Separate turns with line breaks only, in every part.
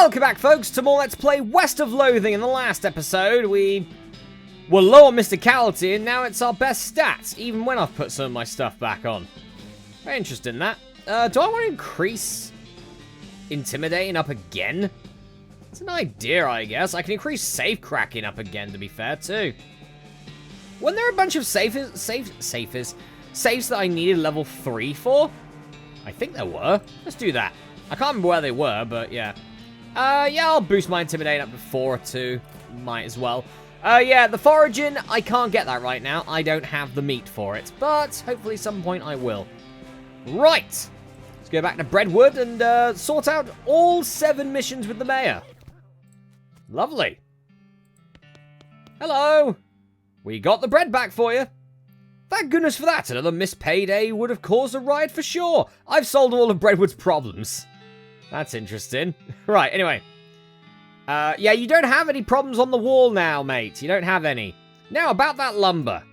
Welcome back, folks, to more Let's Play West of Loathing. In the last episode, we were low on mysticality, and now it's our best stats, even when I've put some of my stuff back on. Very interested in that. Do I want to increase Intimidating up again? It's an idea, I guess. I can increase Safe Cracking up again, to be fair, too. Weren't there a bunch of saves that I needed level 3 for? I think there were. Let's do that. I can't remember where they were, but yeah. Yeah, I'll boost my Intimidating up to 4 or 2. Might as well. Yeah, the foraging, I can't get that right now. I don't have the meat for it, but hopefully some point I will. Right. Let's go back to Breadwood and sort out all 7 missions with the mayor. Lovely. Hello. We got the bread back for you. Thank goodness for that. Another missed payday would have caused a riot for sure. I've solved all of Breadwood's problems. That's interesting. Right, anyway. Yeah, you don't have any problems on the wall now, mate. You don't have any. Now, about that lumber.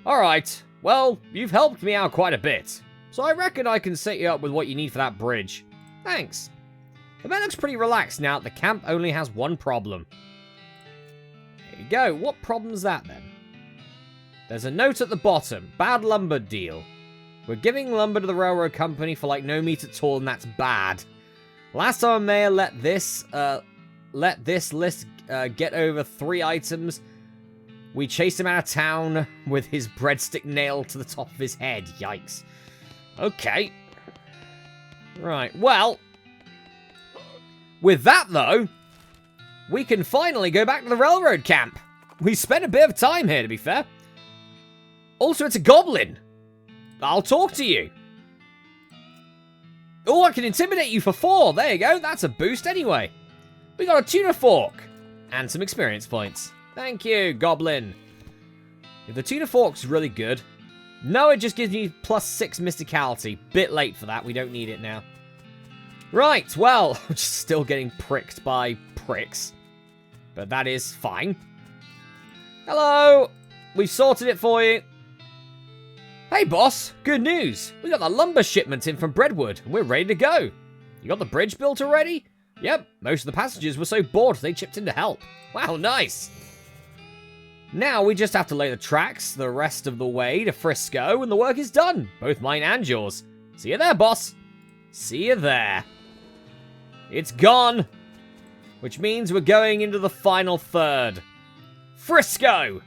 Alright, well, you've helped me out quite a bit. So I reckon I can set you up with what you need for that bridge. Thanks. The man looks pretty relaxed now. The camp only has one problem. There you go. What problem's that, then? There's a note at the bottom. Bad lumber deal. We're giving lumber to the railroad company for, like, no meat at all, and that's bad. Last time Mayor let this list get over 3 items, we chased him out of town with his breadstick nailed to the top of his head. Yikes. Okay. Right, well, with that, though, we can finally go back to the railroad camp. We spent a bit of time here, to be fair. Also, it's a goblin. I'll talk to you. Oh, I can intimidate you for 4. There you go. That's a boost anyway. We got a tuna fork. And some experience points. Thank you, goblin. If the tuna fork's really good. No, it just gives me +6 mysticality. Bit late for that. We don't need it now. Right, well, I'm just still getting pricked by pricks. But that is fine. Hello. We've sorted it for you. Hey, boss. Good news. We got the lumber shipment in from Breadwood, and we're ready to go. You got the bridge built already? Yep. Most of the passengers were so bored they chipped in to help. Wow, nice. Now we just have to lay the tracks the rest of the way to Frisco, and the work is done. Both mine and yours. See you there, boss. See you there. It's gone. Which means we're going into the final third. Frisco.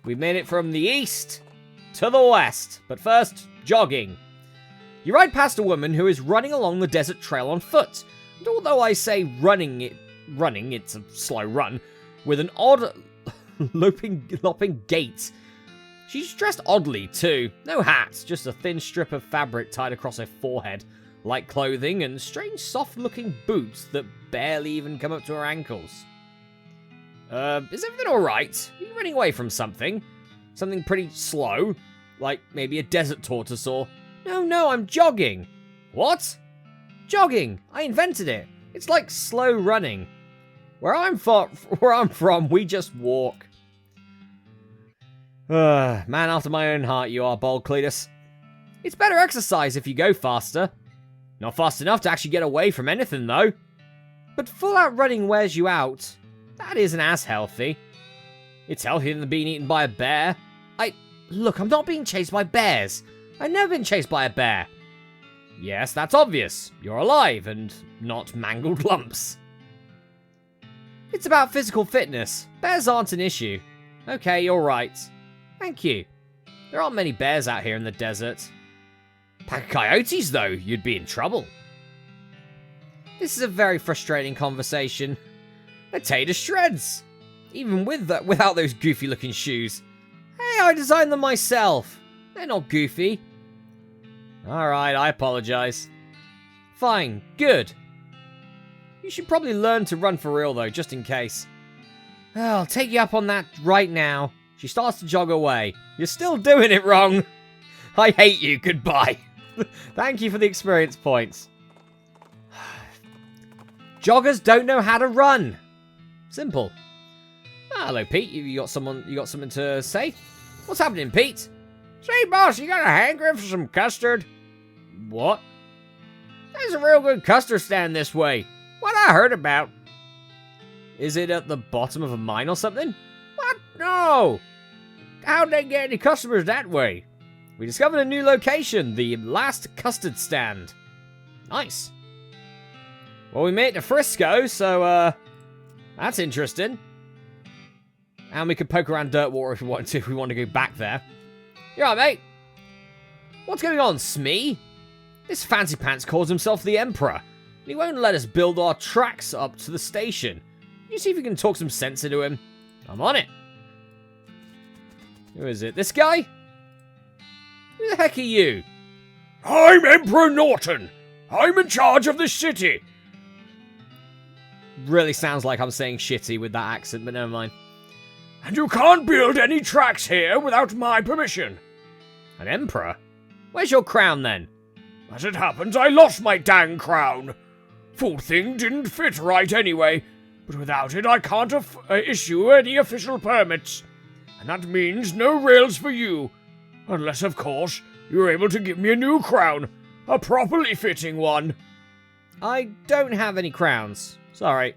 We've made it from the east to the west. But first, jogging. You ride past a woman who is running along the desert trail on foot. And although I say running, it's a slow run, with an odd lopping gait. She's dressed oddly, too. No hat, just a thin strip of fabric tied across her forehead. Light clothing and strange soft-looking boots that barely even come up to her ankles. Is everything alright? Are you running away from something? Something pretty slow? Like maybe a desert tortoise or... No, I'm jogging. What? Jogging. I invented it. It's like slow running. Where I'm from, we just walk. Man after my own heart you are, bold Cletus. It's better exercise if you go faster. Not fast enough to actually get away from anything, though. But full-out running wears you out. That isn't as healthy. It's healthier than being eaten by a bear. Look, I'm not being chased by bears. I've never been chased by a bear. Yes, that's obvious. You're alive and not mangled lumps. It's about physical fitness. Bears aren't an issue. Okay, you're right. Thank you. There aren't many bears out here in the desert. Pack of coyotes, though, you'd be in trouble. This is a very frustrating conversation. They tear you to shreds. Even without those goofy-looking shoes. Hey, I designed them myself. They're not goofy. Alright, I apologize. Fine, good. You should probably learn to run for real, though, just in case. I'll take you up on that right now. She starts to jog away. You're still doing it wrong. I hate you. Goodbye. Thank you for the experience points. Joggers don't know how to run. Simple. Hello, Pete. You got something to say? What's happening, Pete? Say, boss, you got a hankering for some custard? What? There's a real good custard stand this way. What I heard about. Is it at the bottom of a mine or something? What? No! How'd they get any customers that way? We discovered a new location, the last custard stand. Nice. Well, we made it to Frisco, so, that's interesting. And we could poke around Dirtwater if we wanted to, if we want to go back there. You alright, mate? What's going on, Smee? This fancy pants calls himself the Emperor, and he won't let us build our tracks up to the station. Can you see if you can talk some sense into him? I'm on it. Who is it? This guy? Who the heck are you?
I'm Emperor Norton. I'm in charge of this city.
Really sounds like I'm saying shitty with that accent, but never mind.
And you can't build any tracks here without my permission.
An emperor? Where's your crown, then?
As it happens, I lost my dang crown. Full thing didn't fit right anyway, but without it I can't issue any official permits. And that means no rails for you. Unless, of course, you're able to give me a new crown. A properly fitting one.
I don't have any crowns. Sorry.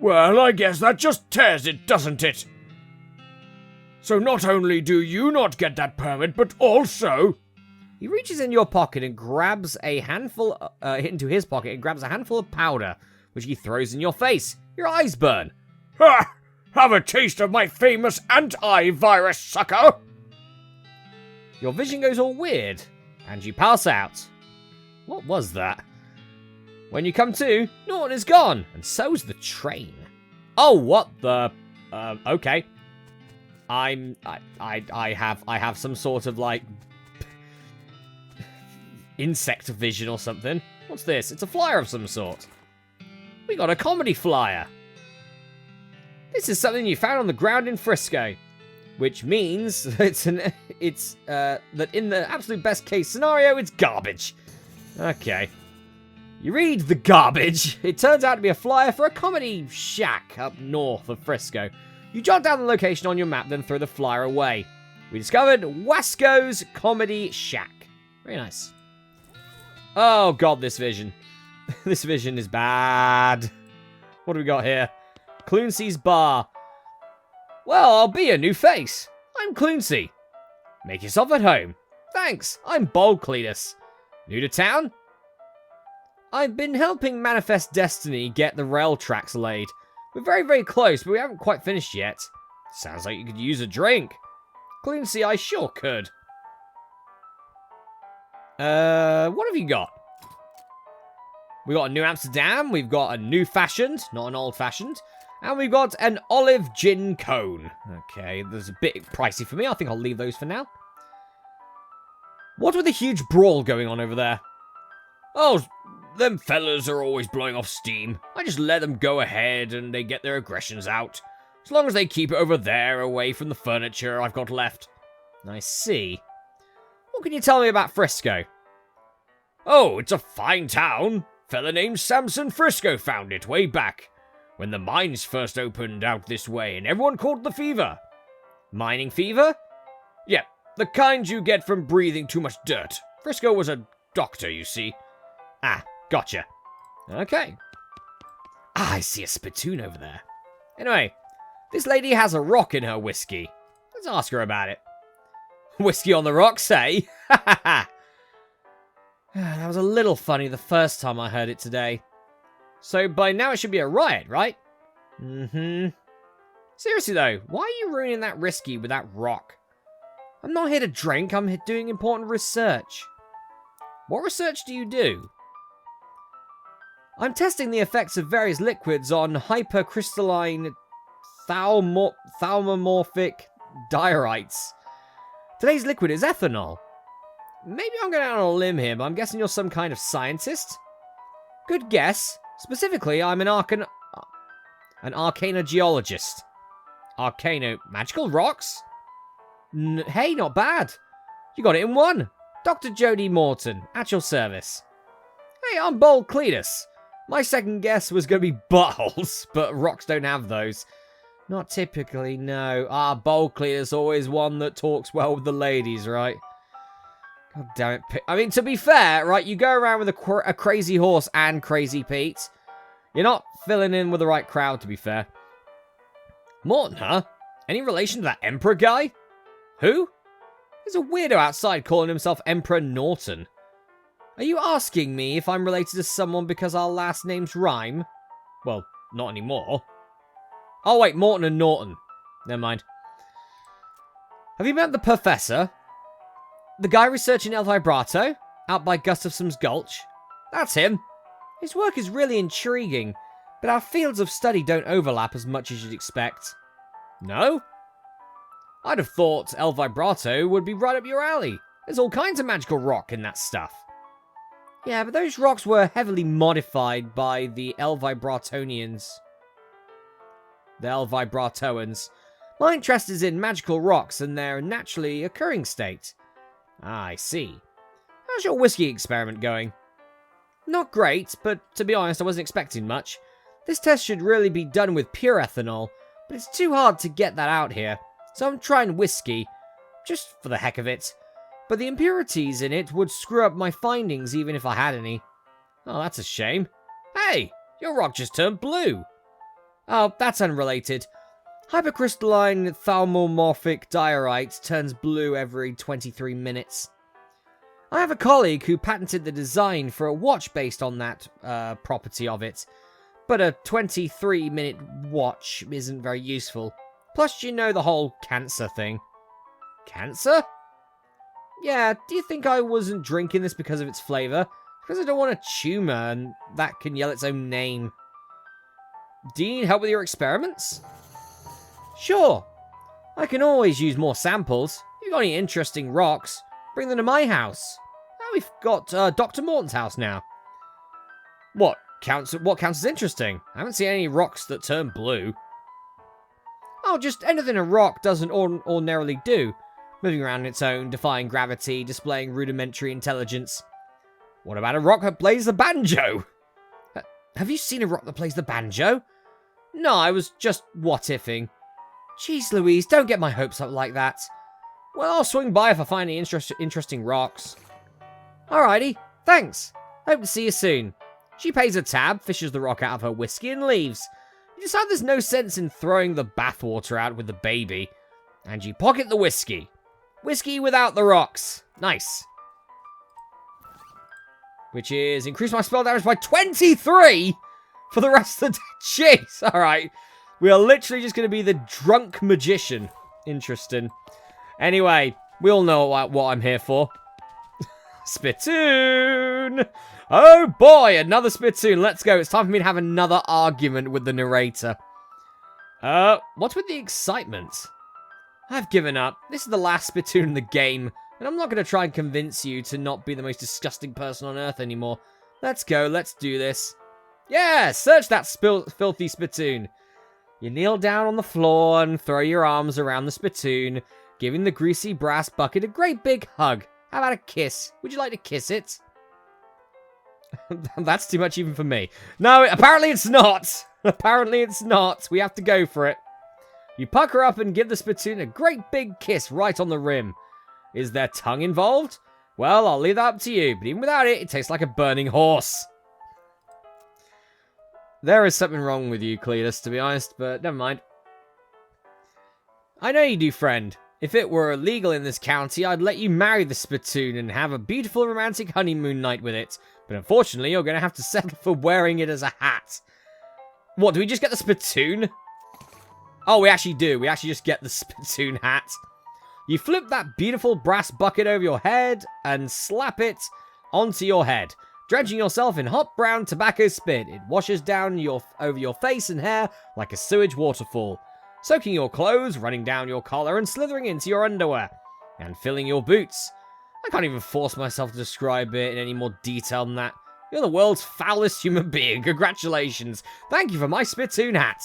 Well, I guess that just tears it, doesn't it? So not only do you not get that permit, but also...
He reaches in your pocket and grabs a handful... into his pocket and grabs a handful of powder, which he throws in your face. Your eyes burn.
Ha! Have a taste of my famous anti-virus, sucker!
Your vision goes all weird, and you pass out. What was that? When you come to, Norton is gone, and so's the train. Oh, what the... okay. I have some sort of, like... insect vision or something. What's this? It's a flyer of some sort. We got a comedy flyer. This is something you found on the ground in Frisco. Which means that that in the absolute best case scenario, it's garbage. Okay. You read the garbage. It turns out to be a flyer for a comedy shack up north of Frisco. You jot down the location on your map, then throw the flyer away. We discovered Wasco's Comedy Shack. Very nice. Oh god, this vision. This vision is bad. What do we got here? Cluncy's Bar. Well, I'll be a new face. I'm Cluncy. Make yourself at home. Thanks, I'm Bold Cletus. New to town? I've been helping Manifest Destiny get the rail tracks laid. We're very, very close, but we haven't quite finished yet. Sounds like you could use a drink. Cluncy, I sure could. What have you got? We got a New Amsterdam, we've got a New Fashioned, not an Old Fashioned, and we've got an Olive Gin Cone. Okay, there's a bit pricey for me. I think I'll leave those for now. What with the huge brawl going on over there?
Oh, them fellas are always blowing off steam. I just let them go ahead and they get their aggressions out. As long as they keep it over there, away from the furniture I've got left.
I see. What can you tell me about Frisco?
Oh, it's a fine town. Fella named Samson Frisco found it way back, when the mines first opened out this way and everyone caught the fever.
Mining fever?
Yeah, the kind you get from breathing too much dirt. Frisco was a doctor, you see.
Ah, gotcha. Okay. Ah, I see a spittoon over there. Anyway, this lady has a rock in her whiskey. Let's ask her about it. Whiskey on the rocks, eh? Ha ha ha! That was a little funny the first time I heard it today. So by now it should be a riot, right? Mm-hmm. Seriously though, why are you ruining that whiskey with that rock? I'm not here to drink, I'm here doing important research. What research do you do? I'm testing the effects of various liquids on hypercrystalline thalmomorphic diorites. Today's liquid is ethanol. Maybe I'm going out on a limb here, but I'm guessing you're some kind of scientist? Good guess. Specifically, I'm an arcanogeologist. Magical rocks? Hey, not bad. You got it in one. Dr. Jody Morton, at your service. Hey, I'm Bold Cletus. My second guess was going to be buttholes, but rocks don't have those. Not typically, no. Bold Cletus always one that talks well with the ladies, right? God damn it. I mean, to be fair, right, you go around with a crazy horse and Crazy Pete. You're not filling in with the right crowd, to be fair. Morton, huh? Any relation to that Emperor guy? Who? There's a weirdo outside calling himself Emperor Norton. Are you asking me if I'm related to someone because our last names rhyme? Well, not anymore. Oh wait, Morton and Norton. Never mind. Have you met the Professor? The guy researching El Vibrato? Out by Gustafson's Gulch? That's him. His work is really intriguing, but our fields of study don't overlap as much as you'd expect. No? I'd have thought El Vibrato would be right up your alley. There's all kinds of magical rock in that stuff. Yeah, but those rocks were heavily modified by the El Vibratonians. The El Vibratoans. My interest is in magical rocks and their naturally occurring state. Ah, I see. How's your whiskey experiment going? Not great, but to be honest, I wasn't expecting much. This test should really be done with pure ethanol, but it's too hard to get that out here, so I'm trying whiskey, just for the heck of it. But the impurities in it would screw up my findings even if I had any. Oh, that's a shame. Hey, your rock just turned blue. Oh, that's unrelated. Hypercrystalline thalmomorphic diorite turns blue every 23 minutes. I have a colleague who patented the design for a watch based on that property of it, but a 23-minute watch isn't very useful. Plus, you know the whole cancer thing. Cancer? Yeah, do you think I wasn't drinking this because of its flavour? Because I don't want a tumour, and that can yell its own name. Do you need help with your experiments? Sure. I can always use more samples. If you've got any interesting rocks, bring them to my house. Now we've got Dr. Morton's house now. What counts as interesting? I haven't seen any rocks that turn blue. Oh, just anything a rock doesn't ordinarily do. Moving around on its own, defying gravity, displaying rudimentary intelligence. What about a rock that plays the banjo? Have you seen a rock that plays the banjo? No, I was just what-ifing. Jeez Louise, don't get my hopes up like that. Well, I'll swing by if I find any interesting rocks. Alrighty, thanks. Hope to see you soon. She pays a tab, fishes the rock out of her whiskey, and leaves. You decide there's no sense in throwing the bathwater out with the baby. And you pocket the whiskey. Whiskey without the rocks. Nice. Which is increase my spell damage by 23 for the rest of the day. Jeez, alright. We are literally just going to be the drunk magician. Interesting. Anyway, we all know what I'm here for. Spittoon! Oh boy, another spittoon. Let's go. It's time for me to have another argument with the narrator. What's with the excitement? I've given up. This is the last spittoon in the game, and I'm not going to try and convince you to not be the most disgusting person on Earth anymore. Let's go. Let's do this. Yeah, search that filthy spittoon. You kneel down on the floor and throw your arms around the spittoon, giving the greasy brass bucket a great big hug. How about a kiss? Would you like to kiss it? That's too much even for me. No, apparently it's not. Apparently it's not. We have to go for it. You pucker up and give the spittoon a great big kiss right on the rim. Is there tongue involved? Well, I'll leave that up to you, but even without it, it tastes like a burning horse. There is something wrong with you, Cletus, to be honest, but never mind. I know you do, friend. If it were illegal in this county, I'd let you marry the spittoon and have a beautiful romantic honeymoon night with it. But unfortunately, you're going to have to settle for wearing it as a hat. What, do we just get the spittoon? Oh, we actually do. We actually just get the spittoon hat. You flip that beautiful brass bucket over your head and slap it onto your head, drenching yourself in hot brown tobacco spit. It washes down over your face and hair like a sewage waterfall, soaking your clothes, running down your collar, and slithering into your underwear, and filling your boots. I can't even force myself to describe it in any more detail than that. You're the world's foulest human being. Congratulations. Thank you for my spittoon hat.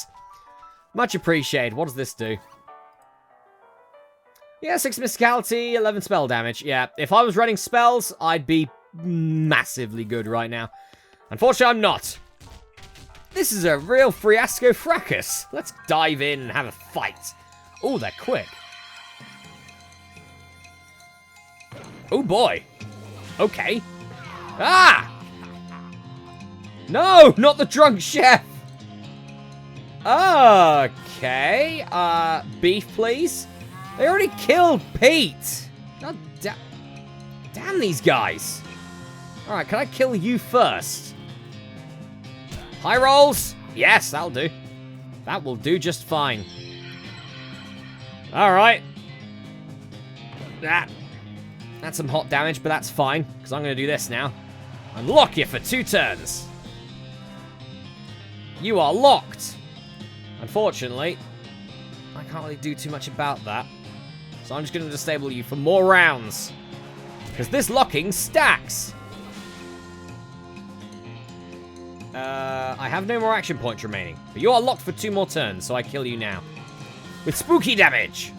Much appreciated. What does this do? Yeah, 6 mysticality, 11 spell damage. Yeah, if I was running spells, I'd be massively good right now. Unfortunately, I'm not. This is a real fiasco fracas. Let's dive in and have a fight. Oh, they're quick. Oh, boy. Okay. Ah! No, not the drunk chef. Okay. Beef, please. They already killed Pete. God damn these guys. All right, can I kill you first? High rolls. Yes, that'll do. That will do just fine. All right. That's some hot damage, but that's fine, because I'm going to do this now. Unlock you for 2 turns. You are locked. Unfortunately, I can't really do too much about that. So I'm just going to disable you for more rounds. Because this locking stacks. I have no more action points remaining. But you are locked for 2 more turns, so I kill you now. With spooky damage.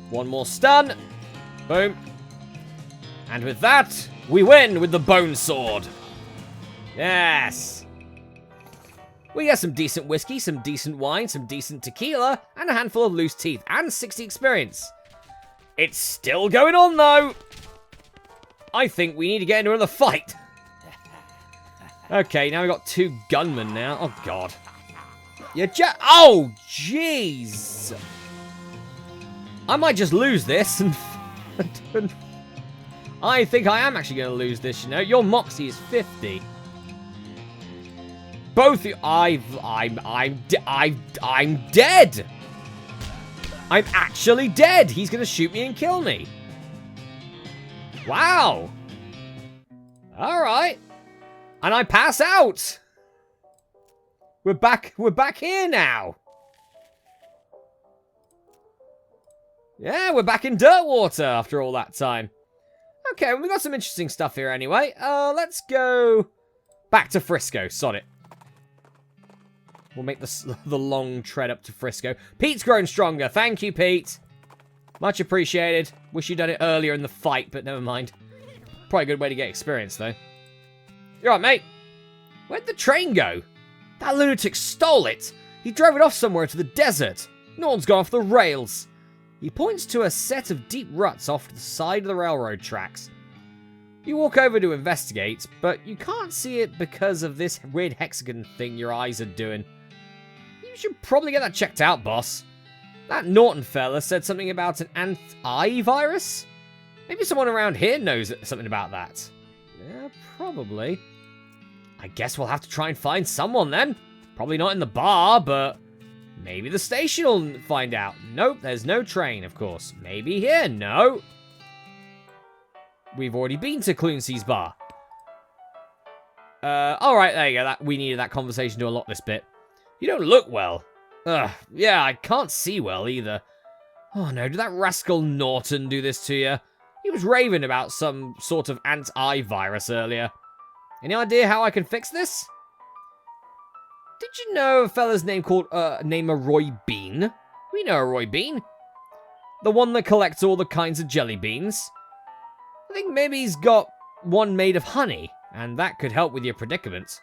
1 more stun. Boom. And with that, we win with the bone sword. Yes. We get some decent whiskey, some decent wine, some decent tequila, and a handful of loose teeth, and 60 experience. It's still going on, though. I think we need to get into another fight. Okay, now we've got 2 gunmen now. Oh, God. Oh, jeez. I might just lose this. And I think I am actually going to lose this, you know. Your Moxie is 50. Both you... I'm dead. I'm actually dead. He's going to shoot me and kill me. Wow. All right. And I pass out. We're back here now. Yeah, we're back in Dirtwater after all that time. Okay, well, we've got some interesting stuff here anyway. Let's go back to Frisco. Sod it. We'll make the long tread up to Frisco. Pete's grown stronger. Thank you, Pete. Much appreciated. Wish you'd done it earlier in the fight, but never mind. Probably a good way to get experience, though. You're right, mate. Where'd the train go? That lunatic stole it. He drove it off somewhere to the desert. No one's gone off the rails. He points to a set of deep ruts off to the side of the railroad tracks. You walk over to investigate, but you can't see it because of this weird hexagon thing your eyes are doing. You should probably get that checked out, boss. That Norton fella said something about an ant-eye virus? Maybe someone around here knows something about that. Yeah, probably. I guess we'll have to try and find someone then. Probably not in the bar, but maybe the station will find out. Nope, there's no train, of course. Maybe here. No. We've already been to Cluncy's bar. Alright, there you go. We needed that conversation to unlock this bit. You don't look well. Yeah, I can't see well either. Oh no, did that rascal Norton do this to you? He was raving about some sort of ant-eye virus earlier. Any idea how I can fix this? Did you know a fella's name called, named Roy Bean? We know a Roy Bean. The one that collects all the kinds of jelly beans. I think maybe he's got one made of honey, and that could help with your predicament.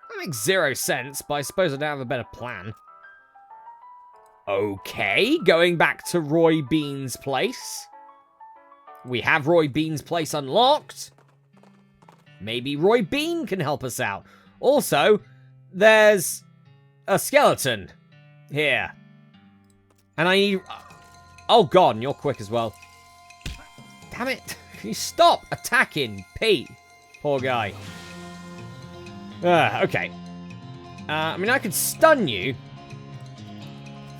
That makes 0 sense, but I suppose I don't have a better plan. Okay, going back to Roy Bean's place. We have Roy Bean's place unlocked. Maybe Roy Bean can help us out. Also, there's a skeleton here. And I need... Oh, God, and you're quick as well. Damn it. Can you stop attacking Pete? Poor guy. Okay. I mean, I could stun you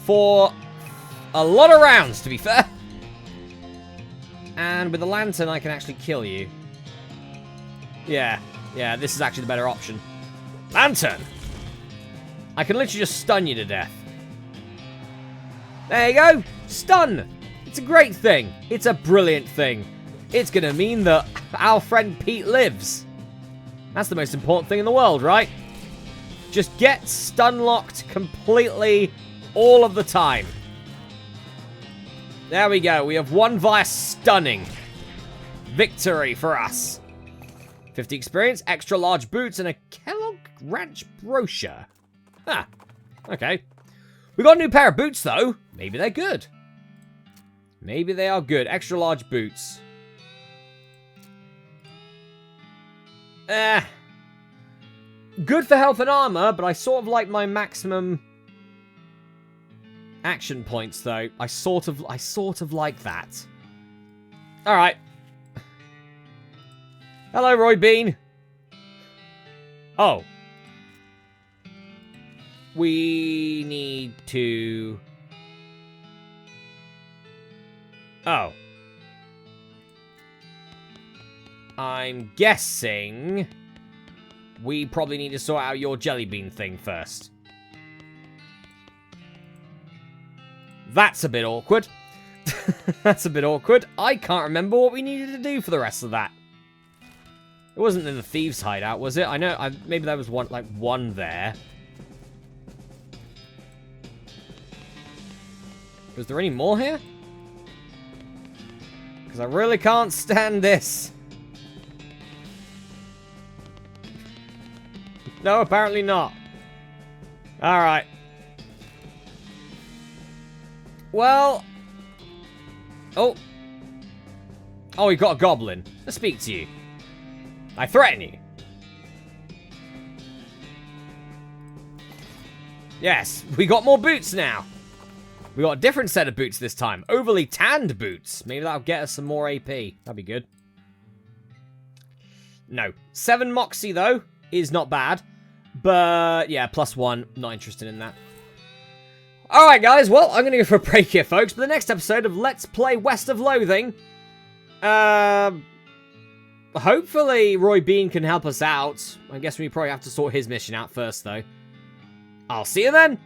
for a lot of rounds, to be fair. And with the lantern, I can actually kill you. Yeah, this is actually the better option. Lantern! I can literally just stun you to death. There you go! Stun! It's a great thing. It's a brilliant thing. It's gonna mean that our friend Pete lives. That's the most important thing in the world, right? Just get stun locked completely all of the time. There we go. We have won via stunning. Victory for us. 50 experience, extra large boots, and a Kellogg Ranch brochure. Ah, okay. We got a new pair of boots, though. Maybe they're good. Maybe they are good. Extra large boots. good for health and armor, but I sort of like my maximum action points, though. I sort of like that. Alright. Hello, Roy Bean. Oh. We need to... Oh. I'm guessing we probably need to sort out your jelly bean thing first. That's a bit awkward. That's a bit awkward. I can't remember what we needed to do for the rest of that. It wasn't in the thieves' hideout, was it? I know, maybe there was one there. Was there any more here? Because I really can't stand this. No, apparently not. Alright. Well... Oh. Oh, we got a goblin. Let's speak to you. I threaten you. Yes, we got more boots now. We got a different set of boots this time. Overly tanned boots. Maybe that'll get us some more AP. That'd be good. No. 7 Moxie, though, is not bad. But, yeah, +1. Not interested in that. Alright, guys. Well, I'm going to go for a break here, folks. But the next episode of Let's Play West of Loathing... hopefully Roy Bean can help us out. I guess we probably have to sort his mission out first, though. I'll see you then.